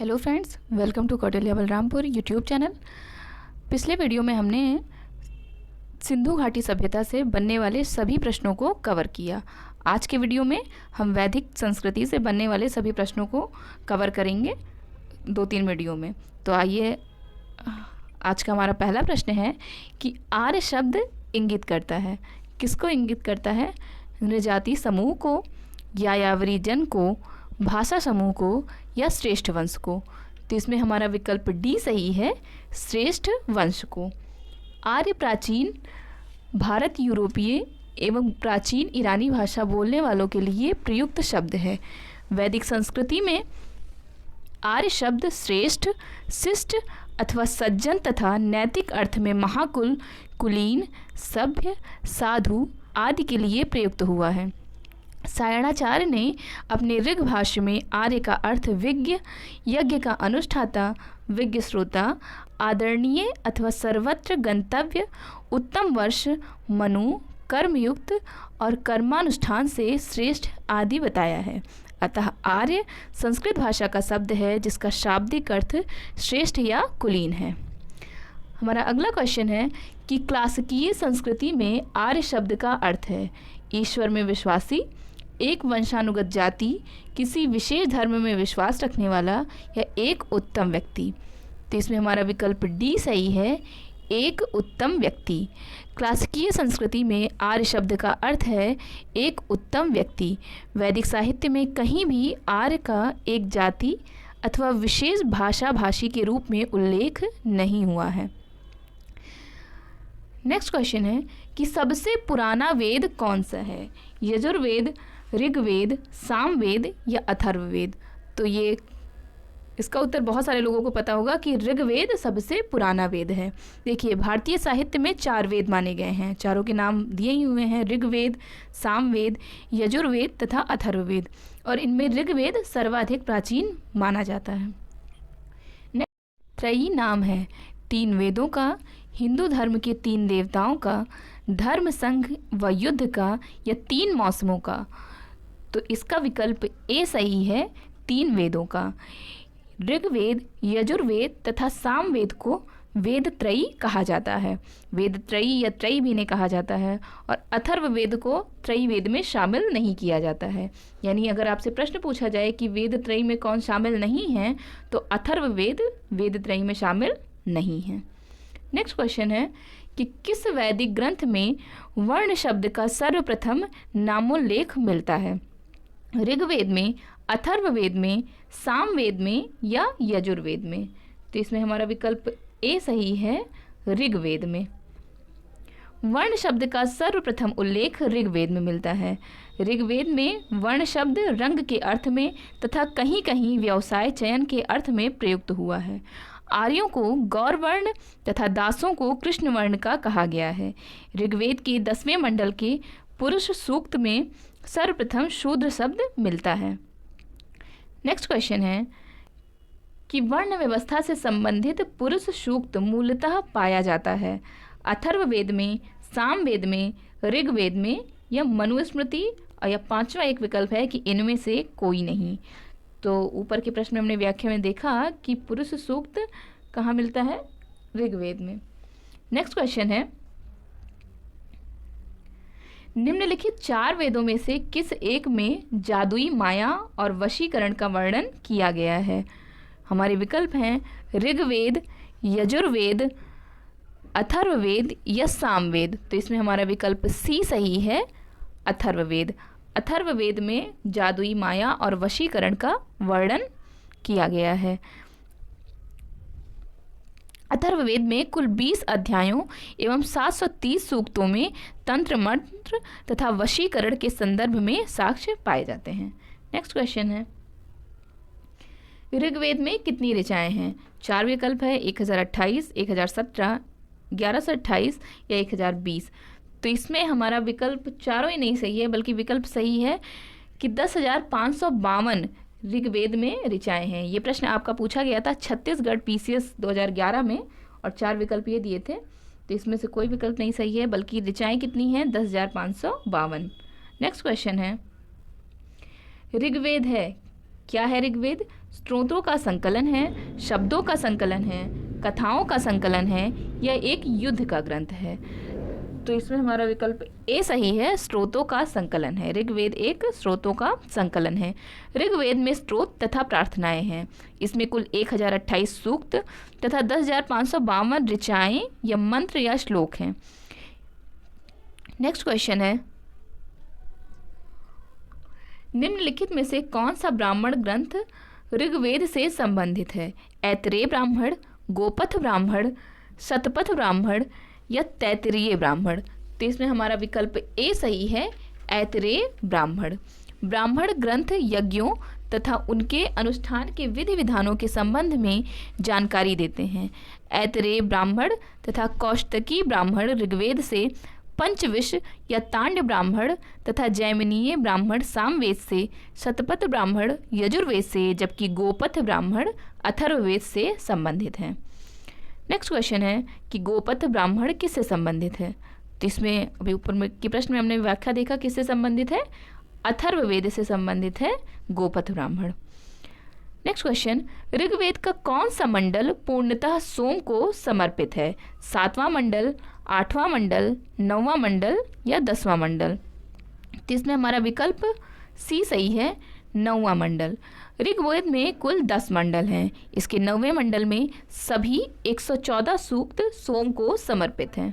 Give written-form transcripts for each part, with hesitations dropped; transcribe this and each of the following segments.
Hello friends, welcome to Kautilya Balrampur YouTube channel. पिछले video में हमने सिंधु घाटी सभ्यता से बनने वाले सभी प्रश्नों को कवर किया। आज के वीडियो में हम वैदिक संस्कृति से बनने वाले सभी प्रश्नों को कवर करेंगे 2-3 वीडियो में। तो आइए, आज का हमारा पहला प्रश्न है कि आर्य शब्द इंगित करता है, किसको इंगित करता है? नृजाति समूह को, यायावरी जन को, भाषा समूह को या श्रेष्ठ वंश को। तो इसमें हमारा विकल्प डी सही है, श्रेष्ठ वंश को। आर्य प्राचीन भारत यूरोपीय एवं प्राचीन ईरानी भाषा बोलने वालों के लिए प्रयुक्त शब्द है। वैदिक संस्कृति में आर्य शब्द श्रेष्ठ, शिष्ट अथवा सज्जन तथा नैतिक अर्थ में महाकुल, कुलीन, सभ्य, साधु आदि के लिए प्रयुक्त हुआ है। सायणाचार्य ने अपने ऋग भाष्य में आर्य का अर्थ विज्ञ, यज्ञ का अनुष्ठाता, विज्ञ श्रोता, आदरणीय अथवा सर्वत्र गंतव्य, उत्तम वर्ष, मनु, कर्मयुक्त और कर्मानुष्ठान से श्रेष्ठ आदि बताया है। अतः आर्य संस्कृत भाषा का शब्द है जिसका शाब्दिक अर्थ श्रेष्ठ या कुलीन है। हमारा अगला क्वेश्चन है कि क्लासिकीय संस्कृति में आर्य शब्द का अर्थ है ईश्वर में विश्वासी, एक वंशानुगत जाति, किसी विशेष धर्म में विश्वास रखने वाला या एक उत्तम व्यक्ति। तो इसमें हमारा विकल्प डी सही है, एक उत्तम व्यक्ति। क्लासिकीय संस्कृति में आर्य शब्द का अर्थ है एक उत्तम व्यक्ति। वैदिक साहित्य में कहीं भी आर्य का एक जाति अथवा विशेष भाषा भाषी के रूप में उल्लेख नहीं हुआ है। नेक्स्ट क्वेश्चन है कि सबसे पुराना वेद कौन सा है? यजुर्वेद, ऋग्वेद, सामवेद या अथर्ववेद? तो ये इसका उत्तर बहुत सारे लोगों को पता होगा कि ऋग्वेद सबसे पुराना वेद है। देखिए, भारतीय साहित्य में 4 वेद माने गए हैं, चारों के नाम दिए ही हुए हैं, ऋग्वेद, सामवेद, यजुर्वेद तथा अथर्ववेद, और इनमें ऋग्वेद सर्वाधिक प्राचीन माना जाता है। त्रयी नाम है 3 वेदों का, हिंदू धर्म के 3 देवताओं का, धर्म, संघ व युद्ध का या 3 मौसमों का। तो इसका विकल्प ए सही है, 3 वेदों का। ऋग्वेद, यजुर्वेद तथा सामवेद को वेद त्रयी कहा जाता है। वेद त्रयी या त्रयी भी इन्हें कहा जाता है, और अथर्ववेद को त्रयी वेद में शामिल नहीं किया जाता है। यानी अगर आपसे प्रश्न पूछा जाए कि वेद त्रयी में कौन शामिल नहीं है, तो अथर्ववेद वेद त्रयी में शामिल नहीं है। नेक्स्ट क्वेश्चन है कि किस वैदिक ग्रंथ में वर्ण शब्द का सर्वप्रथम नामोल्लेख मिलता है? ऋग्वेद में, अथर्ववेद में, सामवेद में या यजुर्वेद में? तो इसमें हमारा विकल्प ए सही है, ऋग्वेद में। वर्ण शब्द का सर्वप्रथम उल्लेख ऋग्वेद में मिलता है। ऋग्वेद में वर्ण शब्द रंग के अर्थ में तथा कहीं कहीं व्यवसाय चयन के अर्थ में प्रयुक्त हुआ है। आर्यों को गौर वर्ण तथा दासों को कृष्ण वर्ण का कहा गया है। ऋग्वेद के 10वें मंडल के पुरुष सूक्त में सर्वप्रथम शूद्र शब्द मिलता है। नेक्स्ट क्वेश्चन है कि वर्ण व्यवस्था से संबंधित पुरुष सूक्त मूलतः पाया जाता है अथर्ववेद में, सामवेद में, ऋग्वेद में या मनुस्मृति, या 5वां एक विकल्प है कि इनमें से कोई नहीं। तो ऊपर के प्रश्न में हमने व्याख्या में देखा कि पुरुष सूक्त कहाँ मिलता है? ऋग्वेद में। नेक्स्ट क्वेश्चन है, निम्नलिखित 4 वेदों में से किस एक में जादुई माया और वशीकरण का वर्णन किया गया है? हमारे विकल्प हैं ऋग्वेद, यजुर्वेद, अथर्ववेद या सामवेद। तो इसमें हमारा विकल्प सी सही है, अथर्ववेद। अथर्ववेद में जादुई माया और वशीकरण का वर्णन किया गया है। अथर्ववेद में कुल 20 अध्यायों एवं 730 सूक्तों में तंत्र, मंत्र तथा वशीकरण के संदर्भ में साक्ष्य पाए जाते हैं। नेक्स्ट क्वेश्चन है, ऋग्वेद में कितनी ऋचाएं हैं? 4 विकल्प है, 1028, 1017, 1128 या 1020। तो इसमें हमारा विकल्प चारों ही नहीं सही है, बल्कि विकल्प सही है कि 10,552 ऋग्वेद में ऋचाएं हैं। ये प्रश्न आपका पूछा गया था छत्तीसगढ़ PCS 2011 में, और 4 विकल्प ये दिए थे। तो इसमें से कोई विकल्प नहीं सही है, बल्कि ऋचाएं कितनी हैं? 10,552। नेक्स्ट क्वेश्चन है, ऋग्वेद है, क्या है ऋग्वेद? स्रोतों का संकलन है, शब्दों का संकलन है, कथाओं का संकलन है या एक युद्ध का ग्रंथ है? तो इसमें हमारा विकल्प ए सही है, स्रोतों का संकलन है। ऋग्वेद एक स्रोतों का संकलन है। ऋग्वेद में स्रोत तथा प्रार्थनाएं हैं। इसमें कुल 1028 सूक्त तथा 10,552 ऋचाएं या मंत्र या श्लोक हैं। नेक्स्ट क्वेश्चन है, निम्नलिखित में से कौन सा ब्राह्मण ग्रंथ ऋग्वेद से संबंधित है? ऐतरेय ब्राह्मण, गोपथ ब्राह्मण, शतपथ ब्राह्मण या तैत्तिरीय ब्राह्मण? तो इसमें हमारा विकल्प ए सही है, ऐतरेय ब्राह्मण। ब्राह्मण ग्रंथ यज्ञों तथा उनके अनुष्ठान के विधि विधानों के संबंध में जानकारी देते हैं। ऐतरेय ब्राह्मण तथा कौष्टकी ब्राह्मण ऋग्वेद से, पंचविश या तांड ब्राह्मण तथा जैमिनीय ब्राह्मण सामवेद से, शतपथ ब्राह्मण यजुर्वेद से, जबकि गोपथ ब्राह्मण अथर्ववेद से संबंधित हैं। नेक्स्ट क्वेश्चन है कि गोपथ ब्राह्मण किससे संबंधित है? तो इसमें अभी ऊपर में के प्रश्न में हमने व्याख्या देखा, किससे संबंधित है? अथर्ववेद से संबंधित है गोपथ ब्राह्मण। नेक्स्ट क्वेश्चन, ऋग्वेद का कौन सा मंडल पूर्णतः सोम को समर्पित है? 7वां मंडल, 8वां मंडल, 9वां मंडल या 10वां मंडल? तो इसमें हमारा विकल्प सी सही है, 9वां मंडल। ऋग्वेद में कुल 10 मंडल हैं। इसके 9वें मंडल में सभी 114 सूक्त सोम को समर्पित हैं।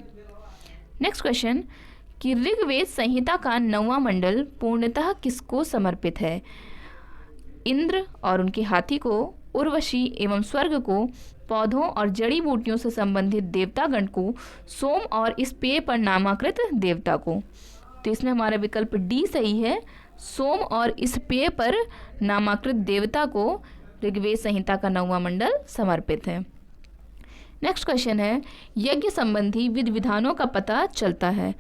नेक्स्ट क्वेश्चन कि ऋग्वेद संहिता का 9वां मंडल पूर्णतः किसको समर्पित है? इंद्र और उनके हाथी को, उर्वशी एवं स्वर्ग को, पौधों और जड़ी बूटियों से संबंधित देवतागण को, सोम और इस पेय पर नामाकृत देवता को? तो इसमें हमारा विकल्प डी सही है, सोम और इस पेय पर नामाकृत देवता को ऋग्वेद संहिता का 9वां मंडल समर्पित है। नेक्स्ट क्वेश्चन है, यज्ञ संबंधी विधि विधानों का पता चलता है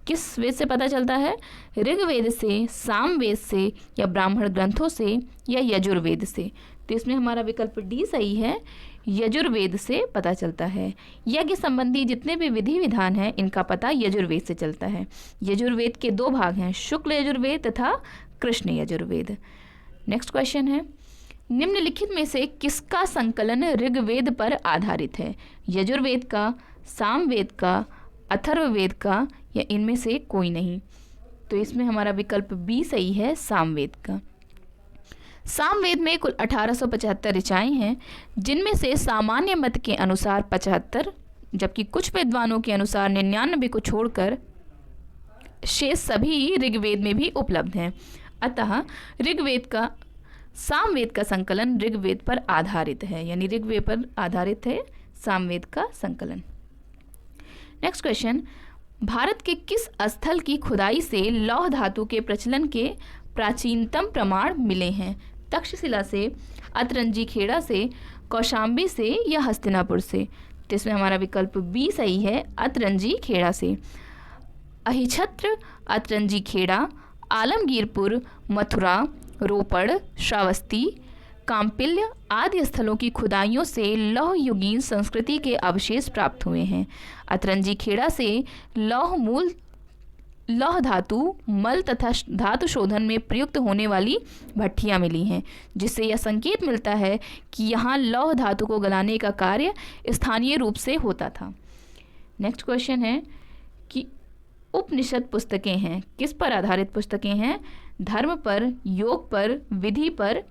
किस वेद से पता चलता है? ऋग्वेद से, सामवेद से या ब्राह्मण ग्रंथों से या यजुर्वेद से? तो इसमें हमारा विकल्प डी सही है, यजुर्वेद से पता चलता है। यज्ञ संबंधी जितने भी विधि विधान हैं इनका पता यजुर्वेद से चलता है। यजुर्वेद के 2 भाग हैं, शुक्ल यजुर्वेद तथा कृष्ण यजुर्वेद। नेक्स्ट क्वेश्चन है, निम्नलिखित में से किसका संकलन ऋग्वेद पर आधारित है? यजुर्वेद का, सामवेद का, अथर्ववेद का या इनमें से कोई नहीं? तो इसमें हमारा विकल्प बी सही है, सामवेद का। सामवेद में कुल 1875 ऋचाएं हैं, जिनमें से सामान्य मत के अनुसार 75, जबकि कुछ विद्वानों के अनुसार 99 को छोड़कर शेष सभी ऋग्वेद में भी उपलब्ध हैं। अतः सामवेद का संकलन ऋग्वेद पर आधारित है, यानी ऋग्वेद पर आधारित है सामवेद का संकलन। नेक्स्ट क्वेश्चन, भारत के किस स्थल की खुदाई से लौह धातु के प्रचलन के प्राचीनतम प्रमाण मिले हैं? तक्षशिला से, अतरंजी खेड़ा से, कौशाम्बी से या हस्तिनापुर से? तो इसमें हमारा विकल्प बी सही है, अतरंजी खेड़ा से। अहिछत्र, अतरंजी खेड़ा, आलमगीरपुर, मथुरा, रोपड़, श्रावस्ती, काम्पिल्य आदि स्थलों की खुदाइयों से लौह युगीन संस्कृति के अवशेष प्राप्त हुए हैं। अतरंजी खेड़ा से लौह धातु, मल तथा धातु शोधन में प्रयुक्त होने वाली भट्ठियाँ मिली हैं, जिससे यह संकेत मिलता है कि यहाँ लौह धातु को गलाने का कार्य स्थानीय रूप से होता था। नेक्स्ट क्वेश्चन है कि उपनिषद पुस्तकें हैं, किस पर आधारित पुस्तकें हैं? धर्म पर, योग पर, विधि पर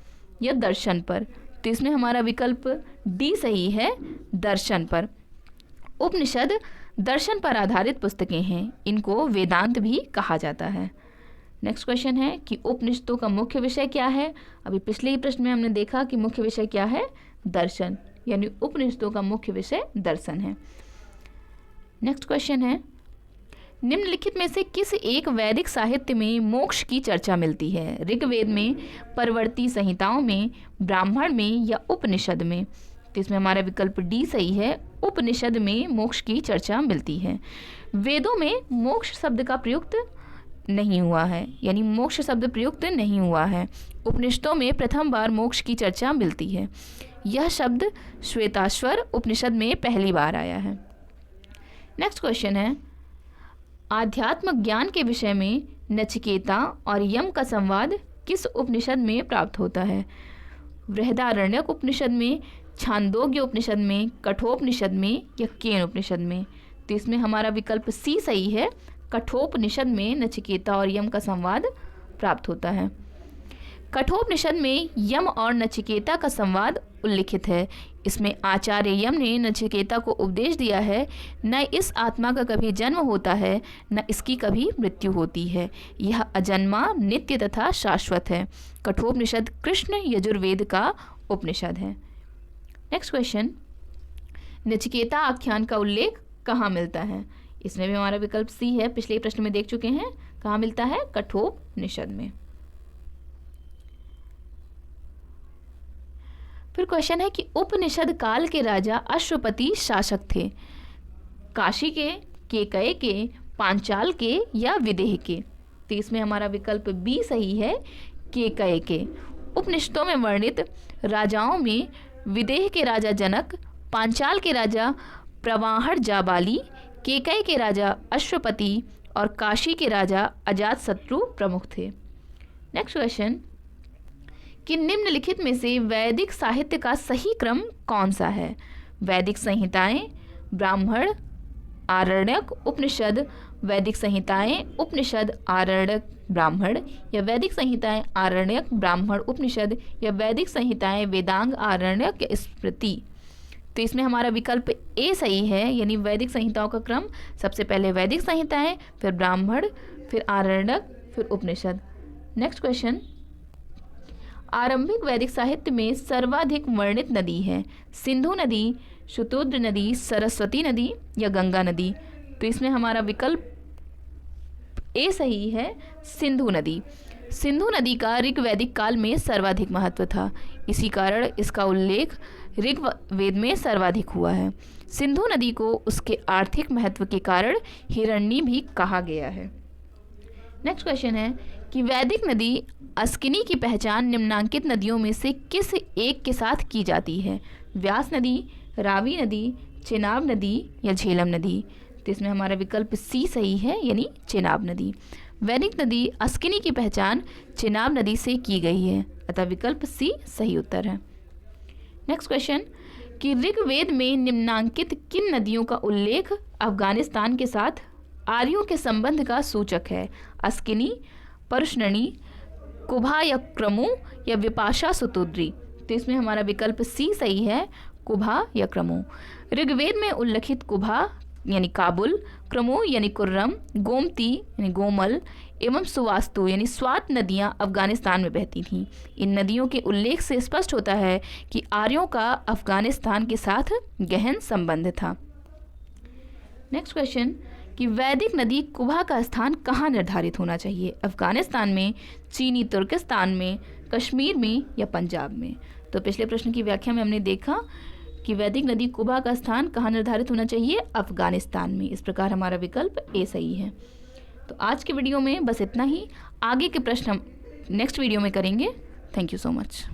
या दर्शन पर? तो इसमें हमारा विकल्प डी सही है, दर्शन पर। उपनिषद दर्शन पर आधारित पुस्तकें हैं, इनको वेदांत भी कहा जाता है। नेक्स्ट क्वेश्चन है कि उपनिषदों का मुख्य विषय क्या है? अभी पिछले ही प्रश्न में हमने देखा कि मुख्य विषय क्या है? दर्शन, यानी उपनिषदों का मुख्य विषय दर्शन है। नेक्स्ट क्वेश्चन है, निम्नलिखित में से किस एक वैदिक साहित्य में मोक्ष की चर्चा मिलती है? ऋग्वेद में, परवर्ती संहिताओं में, ब्राह्मण में या उपनिषद में? तो इसमें हमारा विकल्प डी सही है, उपनिषद में मोक्ष की चर्चा मिलती है। वेदों में मोक्ष शब्द का प्रयुक्त नहीं हुआ है, यानी मोक्ष शब्द प्रयुक्त नहीं हुआ है। उपनिषदों में प्रथम बार मोक्ष की चर्चा मिलती है। यह शब्द श्वेताश्वर उपनिषद में पहली बार आया है। नेक्स्ट क्वेश्चन है, आध्यात्म ज्ञान के विषय में नचिकेता और यम का संवाद किस उपनिषद में प्राप्त होता है? बृहदारण्यक उपनिषद में, छांदोग्य उपनिषद में, कठोपनिषद में या केन उपनिषद में? तो इसमें हमारा विकल्प सी सही है। कठोपनिषद में नचिकेता और यम का संवाद प्राप्त होता है। कठोपनिषद में यम और नचिकेता का संवाद उल्लिखित है। इसमें आचार्य यम ने नचिकेता को उपदेश दिया है, न इस आत्मा का कभी जन्म होता है, न इसकी कभी मृत्यु होती है। यह अजन्मा, नित्य तथा शाश्वत है। कठोपनिषद कृष्ण यजुर्वेद का उपनिषद है। नेक्स्ट क्वेश्चन, नचिकेता आख्यान का उल्लेख कहाँ मिलता है? इसमें भी हमारा विकल्प सी है। पिछले प्रश्न में देख चुके हैं। कहाँ मिलता है? कठोपनिषद में। फिर क्वेश्चन है कि उपनिषद काल के राजा अश्वपति शासक थे। काशी के, केकय के, पांचाल के या विदेह के? तो इसमें हमारा विकल्प बी सही है, केकय के। उपनिषदों में वर्णित राजाओं में विदेह के राजा जनक, पांचाल के राजा प्रवाहर जाबाली, केकय के राजा अश्वपति और काशी के राजा अजातशत्रु प्रमुख थे। नेक्स्ट क्वेश्चन, कि निम्नलिखित में से वैदिक साहित्य का सही क्रम कौन सा है? वैदिक संहिताएं, ब्राह्मण, आरण्यक, उपनिषद, वैदिक संहिताएं, उपनिषद, आरण्यक, ब्राह्मण, या वैदिक संहिताएं, आरण्यक, ब्राह्मण, उपनिषद, या वैदिक संहिताएं, वेदांग, आरण्यक या स्मृति? तो इसमें हमारा विकल्प ए सही है, यानी वैदिक संहिताओं का क्रम सबसे पहले वैदिक संहिताएं, फिर ब्राह्मण, फिर आरण्यक, फिर उपनिषद। नेक्स्ट क्वेश्चन, आरंभिक वैदिक साहित्य में सर्वाधिक वर्णित नदी है? सिंधु नदी, शतद्रु नदी, सरस्वती नदी या गंगा नदी? तो इसमें हमारा विकल्प ए सही है, सिंधु नदी। सिंधु नदी का ऋग्वैदिक काल में सर्वाधिक महत्व था, इसी कारण इसका उल्लेख ऋग्वेद में सर्वाधिक हुआ है। सिंधु नदी को उसके आर्थिक महत्व के कारण हिरण्य भी कहा गया है। नेक्स्ट क्वेश्चन है कि वैदिक नदी अस्किनी की पहचान निम्नांकित नदियों में से किस एक के साथ की जाती है? व्यास नदी, रावी नदी, चेनाब नदी या झेलम नदी? तो इसमें हमारा विकल्प सी सही है, यानी चेनाब नदी। वैदिक नदी अस्किनी की पहचान चेनाब नदी से की गई है, अतः विकल्प सी सही उत्तर है। नेक्स्ट क्वेश्चन, कि ऋग्वेद में निम्नांकित किन नदियों का उल्लेख अफगानिस्तान के साथ आर्यों के संबंध का सूचक है? अस्किनी, परशुननी, कुभा या क्रमु या विपाशा सुतुद्री? तो इसमें हमारा विकल्प सी सही है, कुभा या क्रमु। ऋग्वेद में उल्लिखित कुभा यानी काबुल, क्रमु यानी कुर्रम, गोमती यानी गोमल एवं सुवास्तु यानी स्वात नदियां अफगानिस्तान में बहती थीं। इन नदियों के उल्लेख से स्पष्ट होता है कि आर्यों का अफगानिस्तान के साथ गहन संबंध था। नेक्स्ट क्वेश्चन, कि वैदिक नदी कुभा का स्थान कहाँ निर्धारित होना चाहिए? अफगानिस्तान में, चीनी तुर्किस्तान में, कश्मीर में या पंजाब में? तो पिछले प्रश्न की व्याख्या में हमने देखा कि वैदिक नदी कुभा का स्थान कहाँ निर्धारित होना चाहिए? अफगानिस्तान में। इस प्रकार हमारा विकल्प ए सही है। तो आज के वीडियो में बस इतना ही। आगे के प्रश्न हम नेक्स्ट वीडियो में करेंगे। Thank you so much.